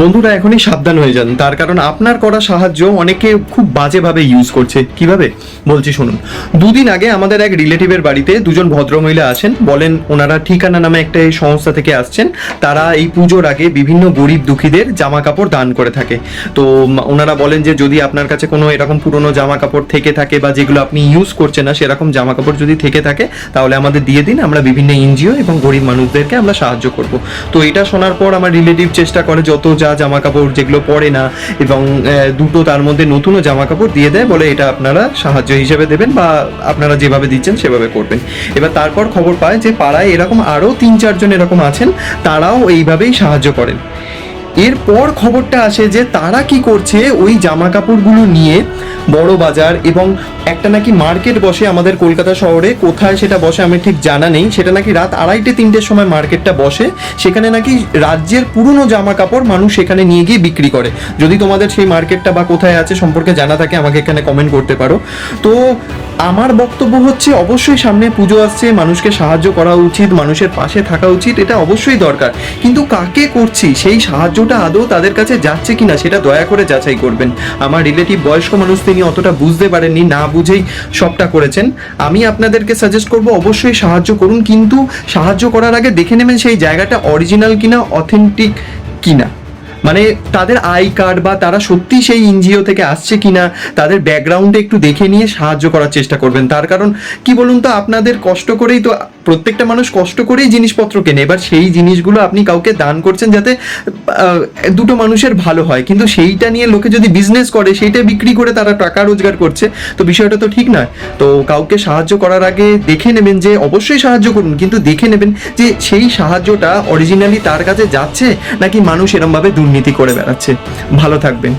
বন্ধুরা এখনই সাবধান হয়ে যান, তার কারণ আপনার করা সাহায্য অনেকে খুব বাজেভাবে ইউজ করছে। কিভাবে বলছি শুনুন। দুদিন আগে আমাদের এক রিলেটিভের বাড়িতে দুজন ভদ্রমহিলা আসেন, বলেন ওনারা ঠিকানা নামে একটা এই সংস্থা থেকে আসছেন। তারা এই পুজোর আগে বিভিন্ন গরিব দুঃখীদের জামা কাপড় দান করে থাকে। তো ওনারা বলেন যে যদি আপনার কাছে কোনো এরকম পুরনো জামা কাপড় থেকে থাকে বা যেগুলো আপনি ইউজ করছেন না সেরকম জামা কাপড় যদি থেকে থাকে তাহলে আমাদের দিয়ে দিন, আমরা বিভিন্ন এনজিও এবং গরিব মানুষদেরকে আমরা সাহায্য করব। তো এটা শোনার পর আমার রিলেটিভ চেষ্টা করে যত যা জামা কাপড় যেগুলো পরে না এবং দুটো তার মধ্যে নতুনও জামা কাপড় দিয়ে দেয়, বলে এটা আপনারা সাহায্য হিসেবে দেবেন বা আপনারা যেভাবে দিচ্ছেন সেভাবে করবেন। এবার তারপর খবর পায় যে পাড়ায় এরকম আরও 3-4 জন এরকম আছেন, তারাও এইভাবেই সাহায্য করেন। এরপর খবরটা আসে যে তারা কি করছে, ওই জামা কাপড়গুলো নিয়ে বড় বাজার এবং একটা নাকি মার্কেট বসে আমাদের কলকাতা শহরে, কোথায় সেটা বসে আমি ঠিক জানা নেই, সেটা নাকি রাত 2:30-3টের সময় মার্কেটটা বসে। সেখানে নাকি রাজ্যের পুরনো জামা কাপড় মানুষ সেখানে নিয়ে গিয়ে বিক্রি করে। যদি তোমাদের সেই মার্কেটটা বা কোথায় আছে সম্পর্কে জানা থাকে আমাকে এখানে কমেন্ট করতে পারো। তো আমার বক্তব্য হচ্ছে অবশ্যই সামনে পুজো আসছে, মানুষকে সাহায্য করা উচিত, মানুষের পাশে থাকা উচিত, এটা অবশ্যই দরকার। কিন্তু কাকে করছি, সেই সাহায্যটা আদৌ তাদের কাছে যাচ্ছে কিনা সেটা দয়া করে যাচাই করবেন। আমার রিলেটিভ বয়স্ক মানুষ, তিনি অতটা বুঝতে পারেননি, না বুঝেই সবটা করেছেন। আমি আপনাদেরকে সাজেস্ট করব অবশ্যই সাহায্য করুন, কিন্তু সাহায্য করার আগে দেখে নেবেন সেই জায়গাটা অরিজিনাল কিনা, অথেন্টিক কিনা। মানে তাদের আই কার্ড বা তারা সত্যি সেই এনজিও থেকে আসছে কিনা, তাদের ব্যাকগ্রাউন্ডে একটু দেখে নিয়ে সাহায্য করার চেষ্টা করবেন। তার কারণ কি বলুন তো, আপনাদের কষ্ট করেই তো, প্রত্যেকটা মানুষ কষ্ট করেই জিনিসপত্র কেনে। এবার সেই জিনিসগুলো আপনি কাউকে দান করছেন যাতে দুটো মানুষের ভালো হয়, কিন্তু সেইটা নিয়ে লোকে যদি বিজনেস করে, সেইটা বিক্রি করে তারা টাকা রোজগার করছে, তো বিষয়টা তো ঠিক নয়। তো কাউকে সাহায্য করার আগে দেখে নেবেন, যে অবশ্যই সাহায্য করুন, কিন্তু দেখে নেবেন যে সেই সাহায্যটা অরিজিনালি তার কাছে যাচ্ছে নাকি মানুষ এরমভাবে দুর্নীতি করে বেড়াচ্ছে। ভালো থাকবেন।